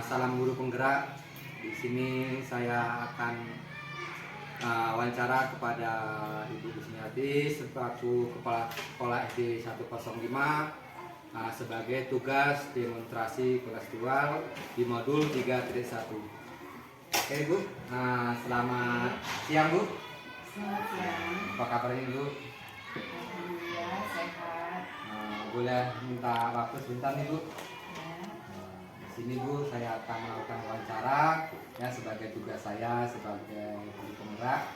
Salam guru penggerak. Di sini saya akan wawancara kepada Ibu Kusmiati selaku Kepala Sekolah SD 105 sebagai tugas demonstrasi kontekstual di modul 3.1. Oke Bu, selamat siang Bu. Selamat siang. Apa kabarnya Bu? Alhamdulillah sehat. Boleh minta waktu sebentar nih Bu? Ya. Di sini Bu, saya akan melakukan wawancara ya sebagai tugas saya sebagai guru penggerak.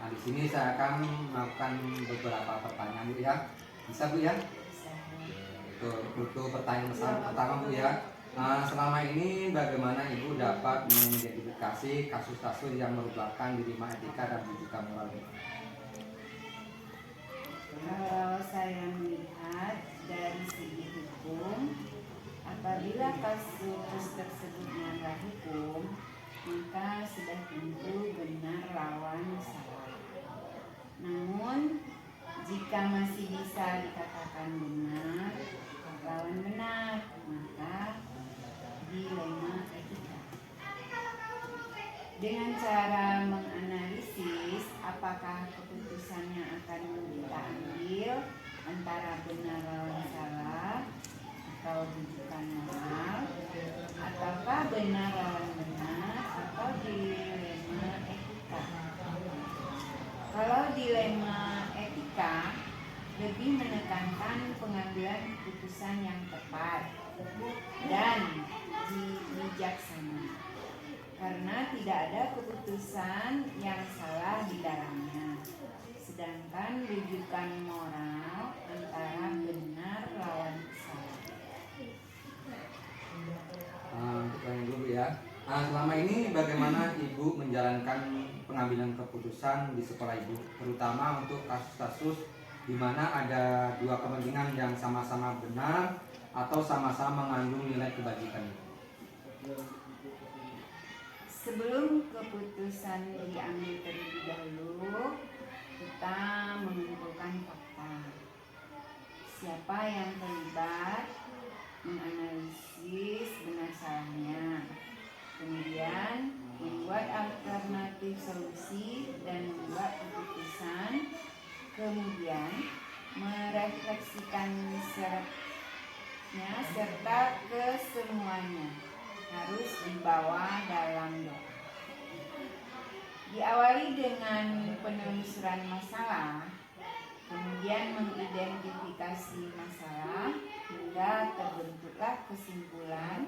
Nah di sini saya akan melakukan beberapa pertanyaan Bu ya. Bisa Bu ya? Bisa. Untuk pertanyaan pertama Bu ya. Selama ini bagaimana Ibu dapat mengidentifikasi kasus-kasus yang merupakan dilema etika dan rujukan moral? Kalau saya melihat dari segi hukum, apabila kasus tersebut melanggar hukum, maka sudah tentu benar lawan salah. Namun, jika masih bisa dikatakan benar lawan benar, maka dilema etika. Dengan cara menganalisis apakah keputusan yang akan kita ambil antara benar lawan salah atau rujukan moral, ataukah benar lawan benar atau dilema etika. Kalau dilema etika lebih menekankan pengambilan keputusan yang tepat dan bijaksana, karena tidak ada keputusan yang salah di dalamnya. Sedangkan rujukan moral antara benar lawan salah. Untuk yang dulu ya. Selama ini bagaimana Ibu menjalankan pengambilan keputusan di sekolah Ibu, terutama untuk kasus-kasus di mana ada dua kepentingan yang sama-sama benar atau sama-sama mengandung nilai kebajikan? Sebelum keputusan diambil terlebih dahulu, kita mengumpulkan fakta. Siapa yang terlibat, menganalisis benar salahnya, kemudian membuat alternatif solusi dan membuat keputusan, kemudian merefleksikan serta kesemuanya harus dibawa dalam doa. Diawali dengan penelusuran masalah, kemudian mengidentifikasi masalah hingga terbentuklah kesimpulan,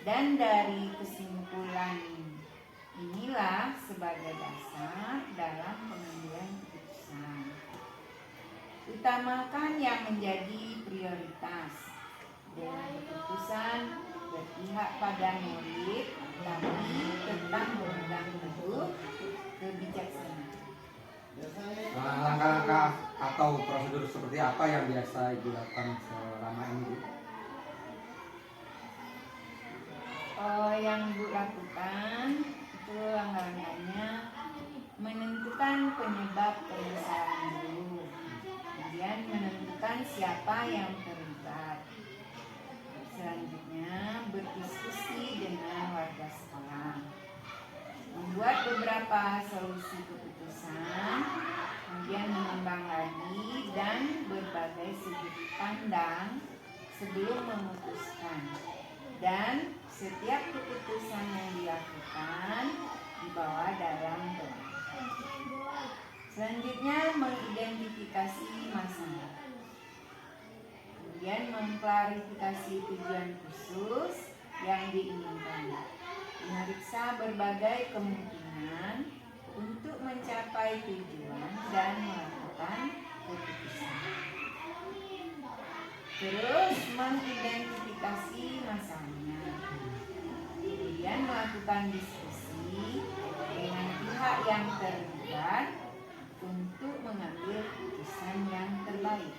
dan dari kesimpulan inilah sebagai dasar dalam pengambilan keputusan. Utamakan yang menjadi prioritas. Dengan keputusan berpihak pada murid, tapi tetap memegang teguh kebijaksanaan. Langkah-langkah atau prosedur seperti apa yang biasa Ibu lakukan selama ini? Yang Ibu lakukan itu langkah-langkahnya menentukan penyebab permasalahan dulu, kemudian menentukan siapa yang terlibat. Selanjutnya berdiskusi dengan warga sekolah, membuat beberapa solusi keputusan, kemudian mengembang lagi dan berbagai sudut pandang sebelum memutuskan. Dan setiap keputusan yang dilakukan dibawa dalam doa. Selanjutnya mengidentifikasi masalah. Kemudian mengklarifikasi tujuan khusus yang diinginkan. Memeriksa berbagai kemungkinan untuk mencapai tujuan dan melakukan keputusan. Terus mengidentifikasi masalahnya. Kemudian melakukan diskusi dengan pihak yang terlibat untuk mengambil keputusan yang terbaik.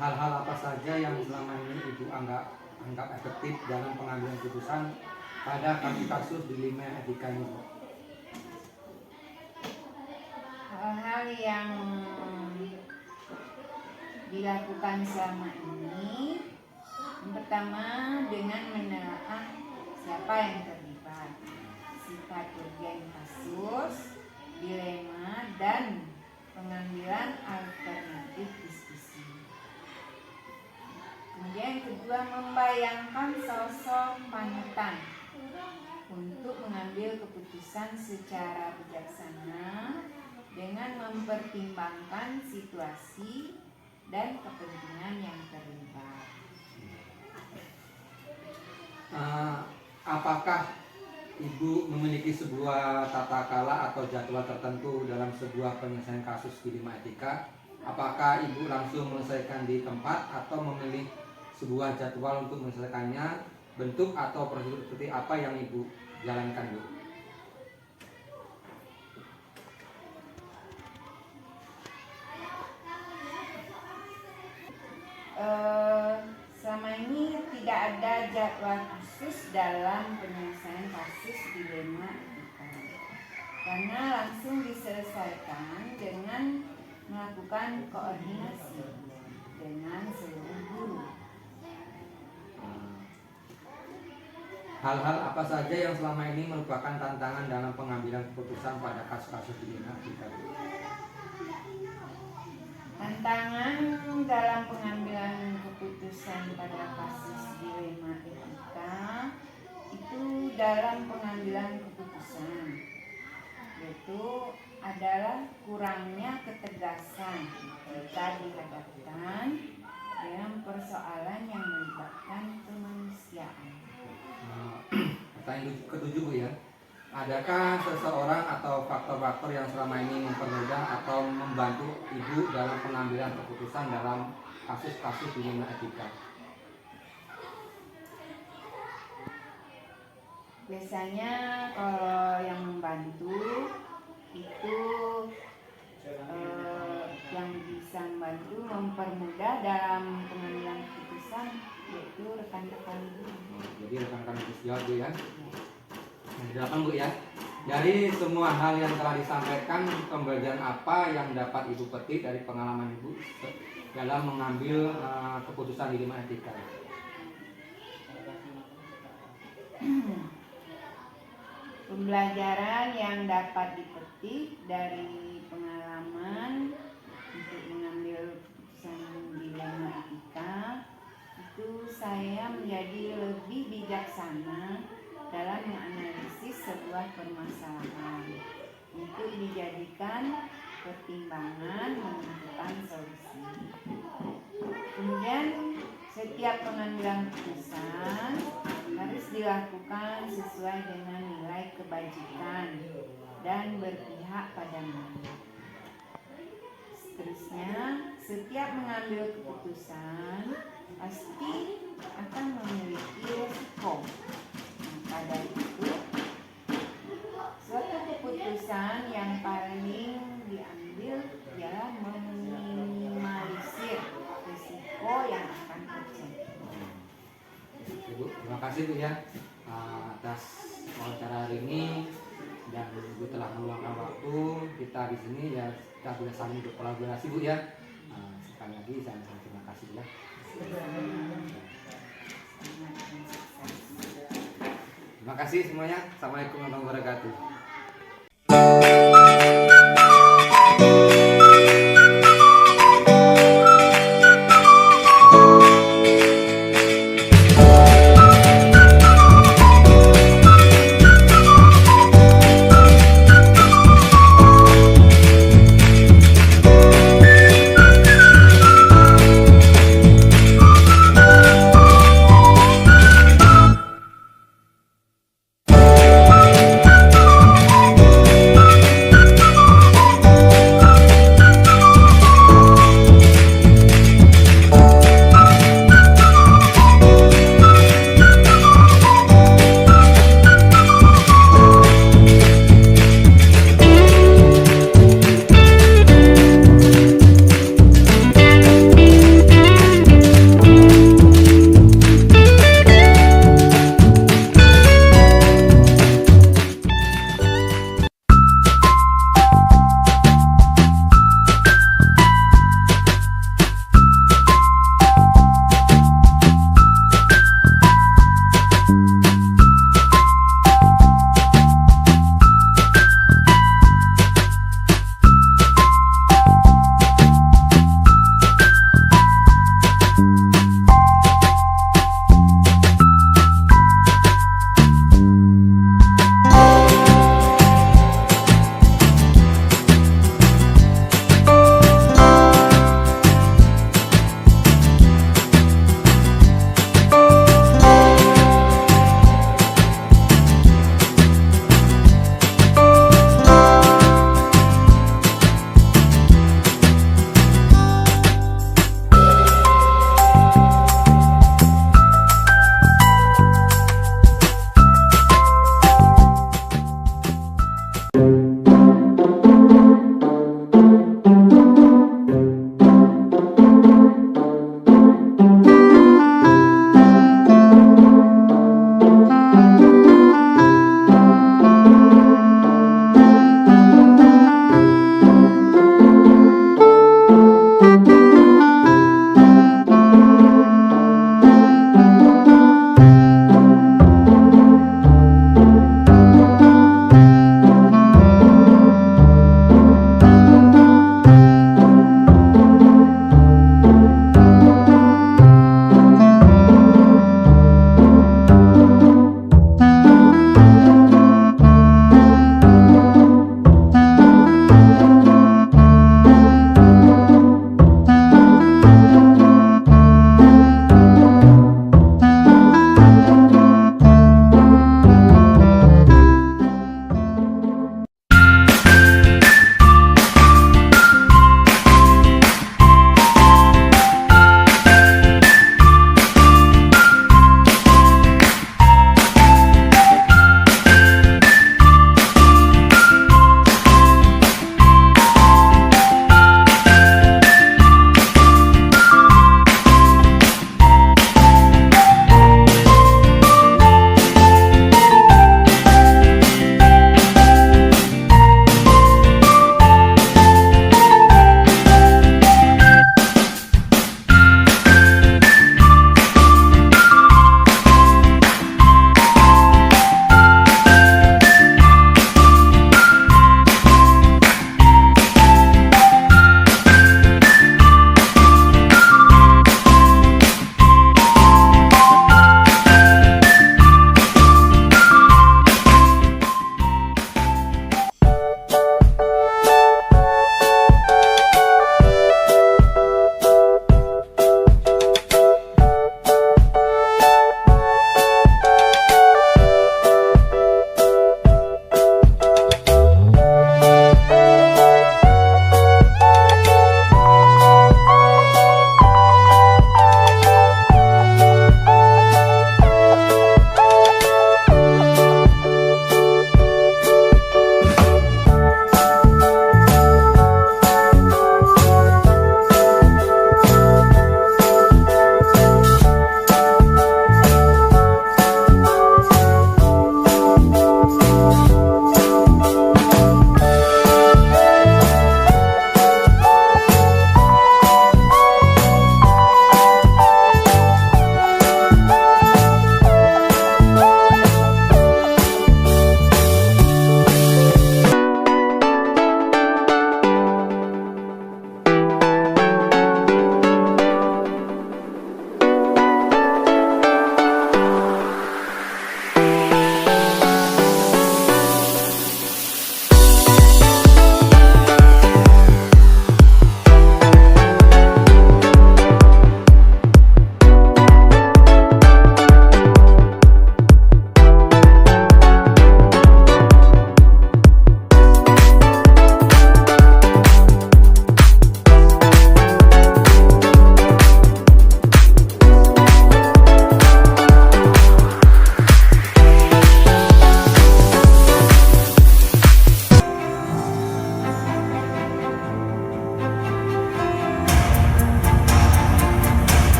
Hal-hal apa saja yang selama ini Ibu anggap efektif dalam pengambilan keputusan pada kasus-kasus dilema etika ini? Hal-hal yang dilakukan selama ini Yang pertama, dengan menelaah siapa yang terlibat, sifat urgen kasus, dilema, dan pengambilan alternatif diskusi. Kemudian yang kedua, membayangkan sosok panutan untuk mengambil keputusan secara bijaksana dengan mempertimbangkan situasi dan kepentingan yang terlibat. Apakah Ibu memiliki sebuah tata kala atau jadwal tertentu dalam sebuah penyelesaian kasus dilema etika? Apakah Ibu langsung menyelesaikan di tempat atau memilih sebuah jadwal untuk menyelesaikannya? Bentuk atau prosedur seperti apa yang Ibu jalankan, Bu? Selama ini tidak ada jadwal khusus dalam penyelesaian kasus dilema etika, karena langsung diselesaikan dengan melakukan koordinasi dengan seluruh guru. Hal-hal apa saja yang selama ini merupakan tantangan dalam pengambilan keputusan pada kasus-kasus dilema etika? Tantangan dalam pengambilan keputusan pada kasus dilema etika itu dalam pengambilan keputusan, yaitu adalah kurangnya ketegasan ketika dihadapkan dengan persoalan yang melibatkan kemanusiaan. Pertanyaan ketujuh, Bu, ya. Adakah seseorang atau faktor-faktor yang selama ini mempermudah atau membantu Ibu dalam pengambilan keputusan dalam kasus-kasus dilema etika? Biasanya kalau yang membantu itu yang bisa membantu mempermudah dalam pengambilan keputusan yaitu rekan-rekan Ibu. Jadi rekan-rekan Ibu sejauh, Bu, ya. Silakan, Bu, ya. Dari semua hal yang telah disampaikan, pembelajaran apa yang dapat Ibu petik dari pengalaman Ibu dalam mengambil keputusan dilema etika? Pembelajaran yang dapat dipetik dari pengalaman untuk mengambil keputusan dilema etika itu saya menjadi lebih bijaksana dalam menganalisis sebuah permasalahan untuk dijadikan pertimbangan menentukan solusi. Kemudian setiap pengambilan keputusan harus dilakukan sesuai dengan nilai kebajikan dan berpihak pada manusia. Seterusnya, setiap mengambil keputusan pasti akan memiliki resiko. Maka dari itu, suatu keputusan yang paling diambil ialah meminimalisir risiko yang akan terjadi. Ibu, terima kasih, Bu, ya, atas wawancara hari ini, dan Ibu telah meluangkan waktu kita di sini, ya. Kita sudah saling berkolaborasi, Bu, ya. Sekali lagi saya terima kasih, ya. Terima kasih semuanya. Assalamualaikum warahmatullahi wabarakatuh.